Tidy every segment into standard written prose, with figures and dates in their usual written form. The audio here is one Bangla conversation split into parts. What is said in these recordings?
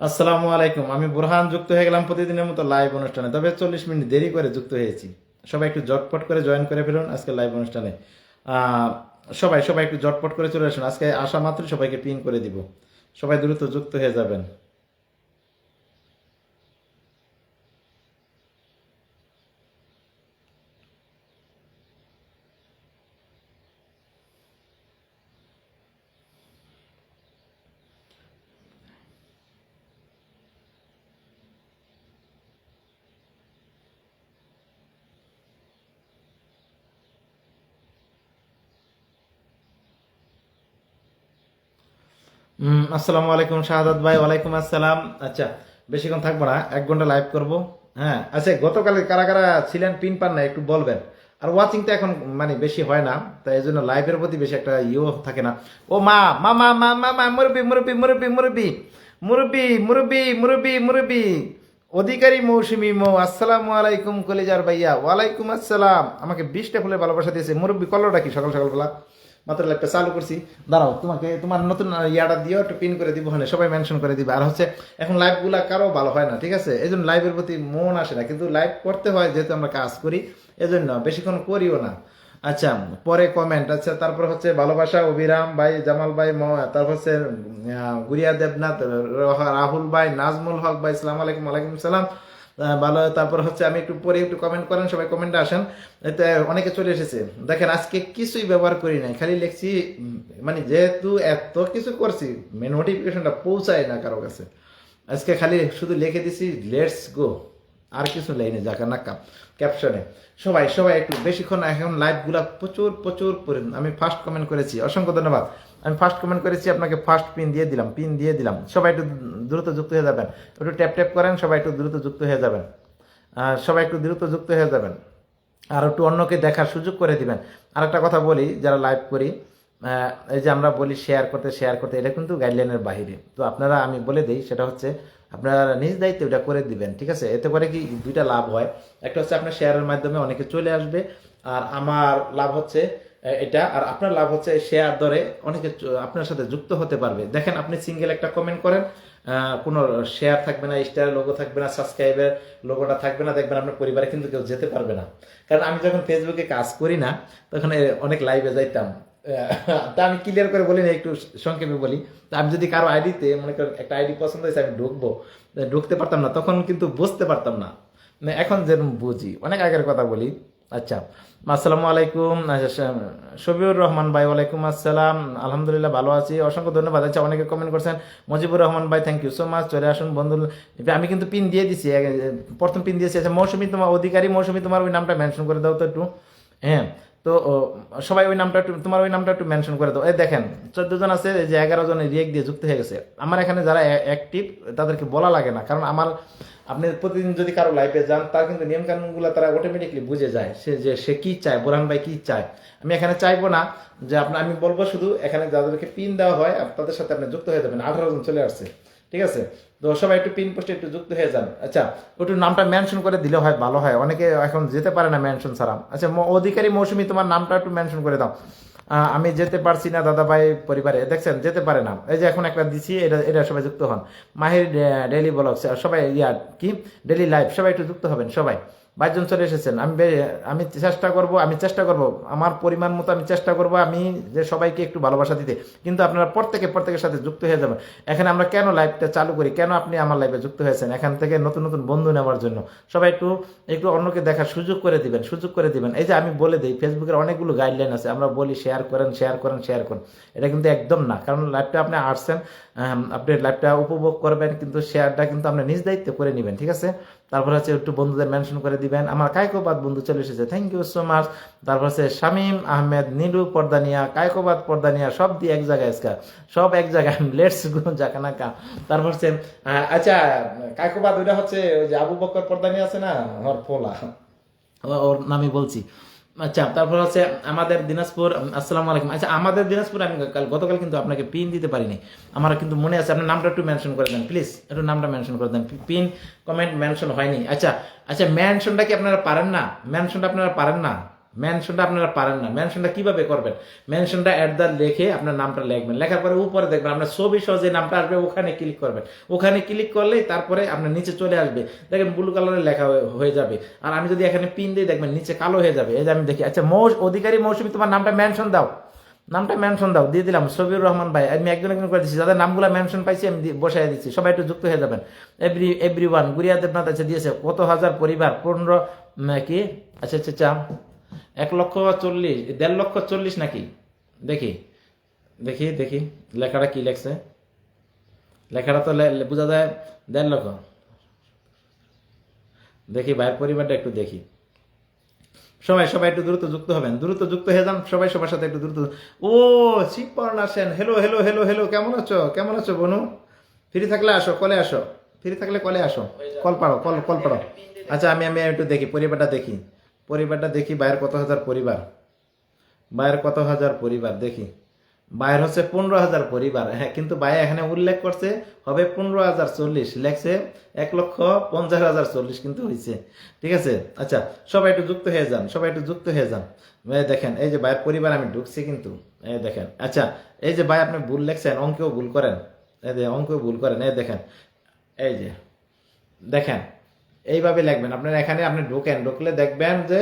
আসসালামু আলাইকুম। আমি বুরহান যুক্ত হয়ে গেলাম প্রতিদিনের মতো লাইভ অনুষ্ঠানে, তবে 40 মিনিট দেরি করে যুক্ত হয়েছি। সবাই একটু জটপট করে জয়েন করে ফেলুন আজকে লাইভ অনুষ্ঠানে। আহ, সবাই সবাই একটু জটপট করে চলে আসুন। আজকে আসা মাত্র সবাইকে পিন করে দিব। সবাই দ্রুত যুক্ত হয়ে যাবেন। আসসালামু আলাইকুম শাহাদাত ভাই। ওয়ালাইকুম আসসালাম। আচ্ছা, বেশিক্ষণ থাকবো না, 1 ঘন্টা লাইভ করব। হ্যাঁ, আচ্ছা, গতকালে কারা কারা ছিলেন পিন পান না একটু বলবেন। আর ওয়াচিং তো এখন মানে বেশি হয় না, তাই এই জন্য লাইভের প্রতি বেশি একটা থাকে না। ও মা মা মা মা মা মা মুরব্বি মুরব্বি মুরব্বি মুরব্বি মুরব্বি মুরব্বি মুরব্বি মুরব্বি অধিকারী মৌসুমি মৌ, আসসালামু আলাইকুম কলিজার ভাইয়া। ওয়ালাইকুম আসসালাম। আমাকে 20টা ফুলের ভালোবাসা দিয়েছে মুরব্বি। কল্লোটা কি সকাল সকালবেলা মাত্র লাইভটা চালু করছি। দাঁড়াও, তোমাকে তোমার নতুন ইয়াটা দিও, একটু পিন করে দিব, ওখানে সবাই মেনশন করে দিবে। আর হচ্ছে এখন লাইভগুলা কারো ভালো হয় না, ঠিক আছে? এই জন্য লাইভের প্রতি মন আসে না, কিন্তু লাইভ করতে হয় যেহেতু আমরা কাজ করি, এজন্য বেশিক্ষণ করিও না। আচ্ছা, পরে কমেন্ট। আচ্ছা, তারপর হচ্ছে ভালোবাসা অভিরাম ভাই, জামাল ভাই, তারপর হচ্ছে গুরিয়া দেবনাথ, রাহুল ভাই, নাজমুল হক ভাই, সালাম আলাইকুম। ওয়ালাইকুম সালাম। ভালো। তারপর হচ্ছে আমি একটু পরে একটু কমেন্ট করেন, সবাই কমেন্টে আসেন। এতে অনেকে চলে এসেছে। দেখেন, আজকে কিছুই ব্যবহার করি নাই, খালি লিখছি। মানে যেহেতু এত কিছু করছি, নোটিফিকেশনটা পৌঁছায় না কারো কাছে। আজকে খালি শুধু লিখে দিছি লেটস গো, আর কিছু লেখেনি যাকে না ক্যাপশনে। সবাই সবাই একটু বেশিক্ষণ এখন লাইভগুলা প্রচুর প্রচুর আমি ফার্স্ট কমেন্ট করেছি, অসংখ্য ধন্যবাদ। আমি ফার্স্ট কমেন্ট করেছি, আপনাকে ফার্স্ট পিন দিয়ে দিলাম। সবাই একটু দ্রুত যুক্ত হয়ে যাবেন, একটু ট্যাপ ট্যাপ করেন, সবাই একটু দ্রুত যুক্ত হয়ে যাবেন। সবাই একটু দ্রুত যুক্ত হয়ে যাবেন, আর একটু অন্যকে দেখার সুযোগ করে দিবেন। আর একটা কথা বলি, যারা লাইভ করি, এই যে আমরা বলি শেয়ার করতে, এটা কিন্তু গাইডলাইনের বাইরে। তো আপনারা, আমি বলে দিই, সেটা হচ্ছে আপনারা নিজ দায়িত্বে ওটা করে দিবেন, ঠিক আছে? এতে করে কি দুইটা লাভ হয়। একটা হচ্ছে আপনার শেয়ারের মাধ্যমে অনেকে চলে আসবে, আর আমার লাভ হচ্ছে এটা, আর আপনার লাভ হচ্ছে শেয়ার দরে অনেকে আপনার সাথে যুক্ত হতে পারবে। দেখেন, আপনি সিঙ্গেল একটা কমেন্ট করেন, কোনো শেয়ার থাকবে না, স্টার লোগো থাকবে না, সাবস্ক্রাইবের লোগোটা থাকবে না, দেখবেন আপনার পরিবারে কিন্তু কেউ যেতে পারবে না। কারণ আমি যখন ফেসবুকে কাজ করি না, তখন অনেক লাইভে যাইতাম। তা আমি ক্লিয়ার করে বলি না, একটু সংক্ষেপে বলি। তা আমি যদি কারো আইডিতে, মনে করেন একটা আইডি পছন্দ হয়েছে, আমি ঢুকবো, ঢুকতে পারতাম না, তখন কিন্তু বুঝতে পারতাম না। মানে এখন যেরকম বুঝি, অনেক আগের কথা বলি। আচ্ছা, আসসালামু আলাইকুম। শফিউর রহমান ভাই, ওয়ালাইকুম আসসালাম। আলহামদুলিল্লাহ ভালো আছি, অসংখ্য ধন্যবাদ। আচ্ছা, অনেকে কমেন্ট করছেন। মজিবুর রহমান ভাই, থ্যাংক ইউ সো মাচ। চলে আসুন বন্ধু। আমি কিন্তু পিন দিয়ে দিছি, প্রথম পিন দিয়েছি। আচ্ছা, মৌসুমী তোমার অধিকারী, মৌসুমী তোমার ওই নামটা মেনশন করে দাও তো একটু। হ্যাঁ, তো সবাই ওই নামটা একটু, তোমার ওই নামটা একটু মেনশন করে দাও। এই দেখেন, 14 জন আছে, এই যে 11 জন রিয়েক্ট দিয়ে যুক্ত হয়ে গেছে। আমার এখানে যারা অ্যাক্টিভ, তাদেরকে বলা লাগে না, কারণ আমার, আপনি প্রতিদিন যদি কারো লাইফে যান, তার কিন্তু নিয়ম কানুনগুলো তারা অটোমেটিকলি বুঝে যায়, সে কি চায়, বোরহান ভাই কি চায়। আমি এখানে চাইবো না যে আপনার, আমি বলবো শুধু এখানে যাদেরকে পিন দেওয়া হয় তাদের সাথে আপনি যুক্ত হয়ে যাবেন। 18 জন চলে আসছে, ঠিক আছে? তো সবাই একটু পিন পোস্টে একটু যুক্ত হয়ে যান। আচ্ছা, একটু নামটা মেনশন করে দিলে হয়, ভালো হয়। অনেকে এখন যেতে পারে না মেনশন ছাড়া। আচ্ছা, অধিকারী মৌসুমী তোমার নামটা একটু মেনশন করে দাও। আমি যেতে পারছি না দাদা ভাই পরিবারে, দেখছেন যেতে পারে না। এই যে এখন একটা দিছি, এটা এটা সবাই যুক্ত হন। মাহির ডেইলি ব্লগ, সবাই কি ডেইলি লাইভ, সবাই একটু যুক্ত হবেন। সবাই 22 জন চলে এসেছেন। আমি চেষ্টা করব আমার পরিমাণ মতো, আমি চেষ্টা করব আমি যে সবাইকে একটু ভালোবাসা দিতে। কিন্তু আপনারা প্রত্যেকের সাথে যুক্ত হয়ে যাবেন। এখানে আমরা কেন লাইভটা চালু করি, কেন আপনি আমার লাইভে যুক্ত হয়েছেন, এখান থেকে নতুন নতুন বন্ধু নেওয়ার জন্য। সবাই একটু একটু অন্যকে দেখার সুযোগ করে দিবেন। এই যে আমি বলে দিই, ফেসবুকের অনেকগুলো গাইডলাইন আছে, আমরা বলি শেয়ার করেন। এটা কিন্তু একদম না, কারণ লাইভটা আপনি আসছেন, আপনি লাইভটা উপভোগ করবেন, কিন্তু শেয়ারটা কিন্তু আপনি নিজ দায়িত্বে করে নেবেন, ঠিক আছে? তারপর হচ্ছে একটু বন্ধুদের মেনশন করে দিবেন। আমার কায়কোবাদ বন্ধু চলে এসেছে, থ্যাংক ইউ সো মাচ। তারপর হচ্ছে শামীম আহমেদ, নীলু পর্দানিয়া, কায়কোবাদ পর্দানিয়া, সব দিয়ে এক জায়গায়, সব এক জায়গায়, লেটস গো জাকানা কা। তারপর হচ্ছে আচ্ছা, কায়কোবাদ ওইটা হচ্ছে ওই যে আবু বকর পর্দানিয়া আছে না, ওর পোলা, ওর নামই বলছি। আচ্ছা, তারপর হচ্ছে আমাদের দিনাজপুর, আসসালামু আলাইকুম। আচ্ছা, আমাদের দিনাজপুর আমি গতকাল কিন্তু আপনাকে পিন দিতে পারিনি, আমার কিন্তু মনে আছে। আপনার নামটা একটু মেনশন করে দেন প্লিজ, একটু নামটা মেনশন করে দেন। পিন কমেন্ট মেনশন হয়নি। আচ্ছা আচ্ছা, মেনশনটা কি আপনারা পারেন না? মেনশনটা আপনারা পারেন না? মেনশনটা আপনারা পারেন না। মেনশনটা কিভাবে করবেন? মেনশনটা অ্যাট দ্য লিখে আপনার নামটা লিখবেন, লেখার পরে উপরে দেখবেন আপনার ছবি সহ যে নামটা আসবে ওখানে ক্লিক করবেন। ওখানে ক্লিক করলেই তারপরে আপনার নিচে চলে আসবে, দেখেন ব্লু কালারে লেখা হয়ে যাবে। আর আমি যদি এখানে পিন দিই দেখবেন নিচে কালো হয়ে যাবে। এই যে আমি দেখি, আচ্ছা অধিকারী মৌসুমী তোমার নামটা মেনশন দাও, নামটা মেনশন দাও, দিয়ে দিলাম সবিউর রহমান ভাই। আমি একজন একজন করে দিচ্ছি, যাদের নামগুলো মেনশন পাইছি আমি বসাই দিচ্ছি, সবাই একটু যুক্ত হয়ে যাবেন। এভরি ওয়ান গুরিয়া দেবনাথ আছে দিয়েছে কত হাজার পরিবার 15 কি, আচ্ছা আচ্ছা আচ্ছা 1,40,000 1,50,40 নাকি, দেখি দেখি দেখি লেখাটা কি লেখছে, লেখাটা তো বোঝা যায় 1,50,000। দেখি ভাইয়ের পরিবারটা একটু দেখি। সবাই সবাই একটু দ্রুত যুক্ত হবেন, দ্রুত যুক্ত হয়ে যান সবাই সবার সাথে একটু দ্রুত। ও Shibaparna Sen, hello hello hello hello, কেমন আছো কেমন আছো বনু? ফ্রি থাকলে আসো, কলে আসো, ফ্রি থাকলে কলে আসো, কল পাড়ো, কল পাড়ো। আচ্ছা আমি আমি একটু দেখি পরিবারটা দেখি, পরিবারটা দেখি বাইরের কত হাজার পরিবার, বাইরের কত হাজার পরিবার দেখি। বাইর হচ্ছে 15,000 পরিবার, হ্যাঁ কিন্তু ভাই এখানে উল্লেখ করছে হবে 15,040, লেখছে 1,50,040 কিন্তু হয়েছে, ঠিক আছে। আচ্ছা সবাই একটু যুক্ত হয়ে যান, সবাই একটু যুক্ত হয়ে যান। এই দেখেন এই যে ভাইয়ের পরিবার আমি ঢুকছি কিন্তু, এই দেখেন। আচ্ছা এই যে ভাই আপনি ভুল লেখছেন, অঙ্কেও ভুল করেন, এই যে অঙ্কেও ভুল করেন, এই দেখেন, এই যে দেখেন এইভাবে লিখবেন আপনার। এখানে আপনি ঢোকেন, ঢুকলে দেখবেন যে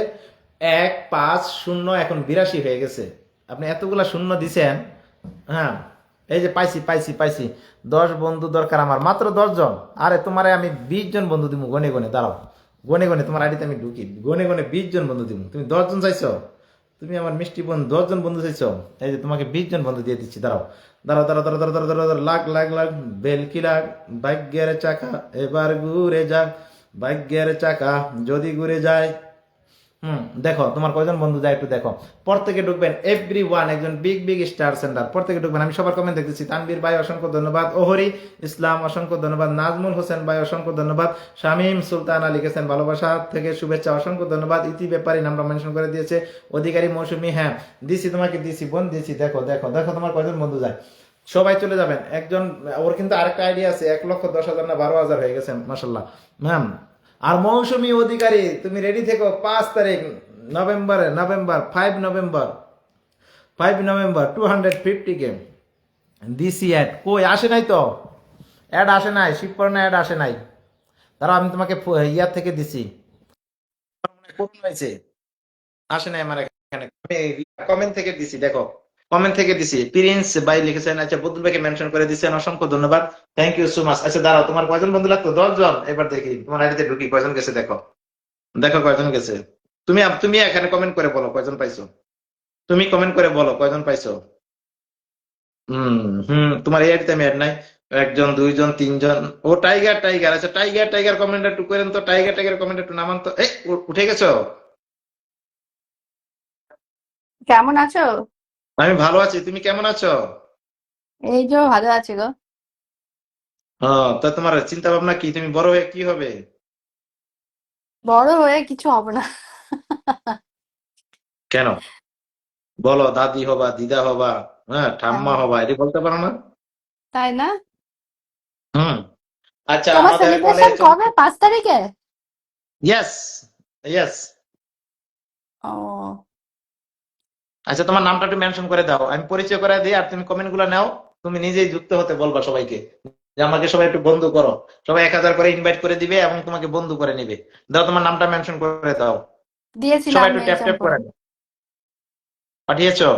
150 এখন 82 হয়ে গেছে। আপনি এতগুলা শূন্য দিছেন, হ্যাঁ। এই যে পাইছি পাইছি পাইছি, 10 বন্ধু দরকার আমার, মাত্র 10 জন। আরে তোমারে আমি 20 জন বন্ধু দিব, গনে গনে দাঁড়াও, গনে গনে তোমার আইডিতে আমি ঢুকি, গনে গনে 20 জন বন্ধু দিব। তুমি 10 জন চাইছো, তুমি আমার মিষ্টি বন্ধু 10 জন বন্ধু চাইছো, এই যে তোমাকে 20 জন বন্ধু দিয়ে দিচ্ছি। দাঁড়াও দাঁড়াও দাঁড়াও দাঁড়াও দাঁড়াও দাঁড়াও দাঁড়াও, লাখ লাখ লাখ বেলকি লাখ, ভাগ্যের চাকা এবার ঘুরে যাক, ভাগ্যের চাকা যদি ঘুরে যায়। দেখো তোমার কয়জন বন্ধু যায় একটু দেখো। প্রত্যেকে ঢুকবেন, এভরি ওয়ান একজন বিগ বিগ স্টার সেন্টার, প্রত্যেকে ঢুকবেন। আমি সবার কমেন্ট দেখতেছি। তানবীর ভাই অসংখ্য ধন্যবাদ, ওহরি ইসলাম অসংখ্য ধন্যবাদ, নাজমুল হোসেন ভাই অসংখ্য ধন্যবাদ, শামীম সুলতানা লিখেছেন ভালোবাসা থেকে শুভেচ্ছা, অসংখ্য ধন্যবাদ। ইতি ব্যাপারী নামটা মেনশন করে দিয়েছে, অধিকারী মৌসুমী, হ্যাঁ দিছি তোমাকে, দিছি বোন দিছি। দেখো দেখো দেখো তোমার কয়জন বন্ধু যায়, সবাই চলে যাবেন। একজন ওর কিন্তু আরেকটা আইডিয়া আছে, 1,10,000 না 12,000 হয়ে গেছে মাসাল্লাহ ম্যাম। আর মৌসুমী অধিকারী তুমি রেডি থেকো, 5 তারিখ নভেম্বর 5 নভেম্বর 250 কে দিসি অ্যাড, কই আসে নাই তো, অ্যাড আসে নাই, শিবপর্ণা অ্যাড আসে নাই। তারা আমি তোমাকে ইয়ার থেকে দিছি, কোন হয়েছে, আসে নাই আমার এখানে, কমেন্ট থেকে দিছি, দেখো কমেন্ট থেকে দিছি। প্রিন্স ভাই লিখেছেন, আচ্ছা বদুল ভাইকে মেনশন করে দিচ্ছেন, অসংখ্য ধন্যবাদ, থ্যাংক ইউ সো মাচ। আচ্ছা দাঁড়াও তোমার কয়জন বন্ধু লাগতো? 10 জন। এবার দেখি তোমার আইডিতে ঢুকি কয়জন গেছে, দেখো দেখো কয়জন গেছে। তুমি তুমি এখানে কমেন্ট করে বলো কয়জন পাইছো, তুমি কমেন্ট করে বলো কয়জন পাইছো। হুম তোমার এই আইডিতে আমি অ্যাড নাই। একজন, দুইজন, তিনজন। ও টাইগার টাইগার, আচ্ছা টাইগার টাইগার কমেন্ট একটু করেন তো, টাইগার টাইগার কমেন্ট একটু নামান তো। এই উঠে গেছো? কেমন আছো? আমি ভালো আছি, তুমি কেমন আছো? এই যে ভালো আছি গো। হ্যাঁ তা তোমার চিন্তা ভাবনা কি, তুমি বড় হয়ে কি হবে? বড় হয়ে কিছু হব না। কেন? বলো, দাদি হবা, দিদা হবা, হ্যাঁ ঠাম্মা হ্যাঁ, হবা, এটি বলতে পারো না? তাই না? হুম। আচ্ছা তোমার আমাদের সেলিব্রেশন কলেজ, কবে? 5 তারিখে? Yes yes. ও, আচ্ছা তোমার নামটা একটু মেনশন করে দাও, আমি পরিচয় করে দিই, আর তুমি কমেন্ট গুলো নাও। তুমি নিজেই যুক্ত হতে বলবা সবাইকে, যে আমাকে সবাই একটু বন্ধু করো। সবাই 1,000 করে ইনভাইট করে দিবে এবং তোমাকে বন্ধু করে নিবে। দাও তোমার নামটা মেনশন করে দাও, সবাই দিয়েছিলাম একটু ট্যাপ মেনশন ট্যাপ করে। করে দাও। পাঠিয়েছো?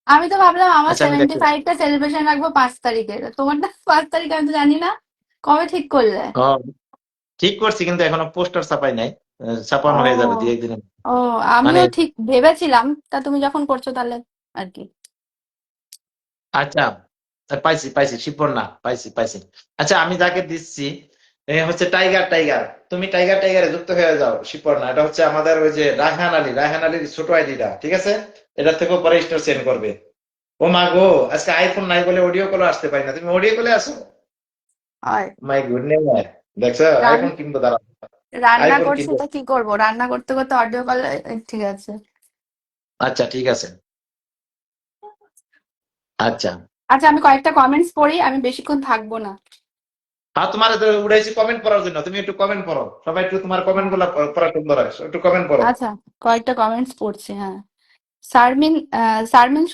আমি তো ভাবলাম আমার আচ্ছা আমি দেখছি। 75টা সেলিব্রেশন রাখবো 5 তারিখে, তোমারটা 5 তারিখ, আমি তো জানি না। কবে ঠিক করলে? ও ঠিক করছি, কিন্তু এখনো পোস্টার ছাপাই নাই, ছাপানো হয়ে যাবে দুই ও, একদিন। ও, মানে আমিও ঠিক ভেবেছিলাম, তা তুমি যখন করছো তাহলে আর কি। আচ্ছা পাইছি পাইছি, শিপর্ণা পাইছি পাইছি। আচ্ছা আমি যাকে দিচ্ছি এ হচ্ছে টাইগার টাইগার, তুমি টাইগার টাইগারে যুক্ত হয়ে যাও শিপর্ণা। এটা হচ্ছে আমাদের ওই যে রায়হান আলী, রায়হান আলীর ছোট আইডিটা, ঠিক আছে। এটা থেকেও পরে স্টোর সেন্ড করবে। ও মা গো, আজকে আইফোন নাই বলে অডিও কলে আসতে পারি না, তুমি অডিও কলে আসো। আর মাই গুডনেস, দেখছো আইফোন কিনবো, দাঁড়াও রান্না আইফোন করছি কিনবো। তো কি করব, রান্না করতে করতে অডিও কল। ঠিক আছে। আচ্ছা ঠিক আছে। আচ্ছা আচ্ছা, আমি কয়েকটা কমেন্টস পড়ি, আমি বেশিক্ষণ থাকবো না। হ্যাঁ, তোমার উঠাইছি কমেন্ট পড়ার জন্য, তুমি একটু কমেন্ট পড়ো, সবাই একটু তোমার কমেন্ট গুলা পড়া সুন্দর হয়, একটু কমেন্ট পড়ো। আচ্ছা, কয়েকটা কমেন্টস পড়ছি, হ্যাঁ। শারমিন শারমিন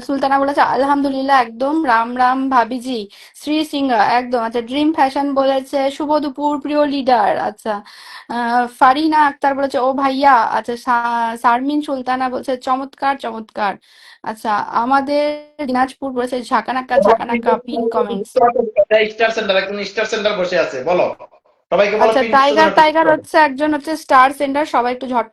সুলতানা বলেছে আলহামদুলিল্লাহ একদম, রাম রাম ভাবিজি, শ্রী সিংহা একদম। আচ্ছা, ড্রিম ফ্যাশন বলেছে শুভ দুপুর প্রিয় লিডার। আচ্ছা, ফারিনা আক্তার বলেছে ও ভাইয়া। আচ্ছা, শারমিন সুলতানা বলছে চমৎকার চমৎকার। আচ্ছা, আমাদের দিনাজপুর বলেছে ঝাঁকানাকা ঝাঁকানাকা, পিন কমেন্টস। স্টার সেন্টার, একজন স্টার সেন্টার বসে আছে, বলো সবাইকে, বলো আচ্ছা, পিন জন্য টাইগার একটু টাইগার হচ্ছে একজন হচ্ছে স্টার সেন্ডার, সবাই একটু ঝট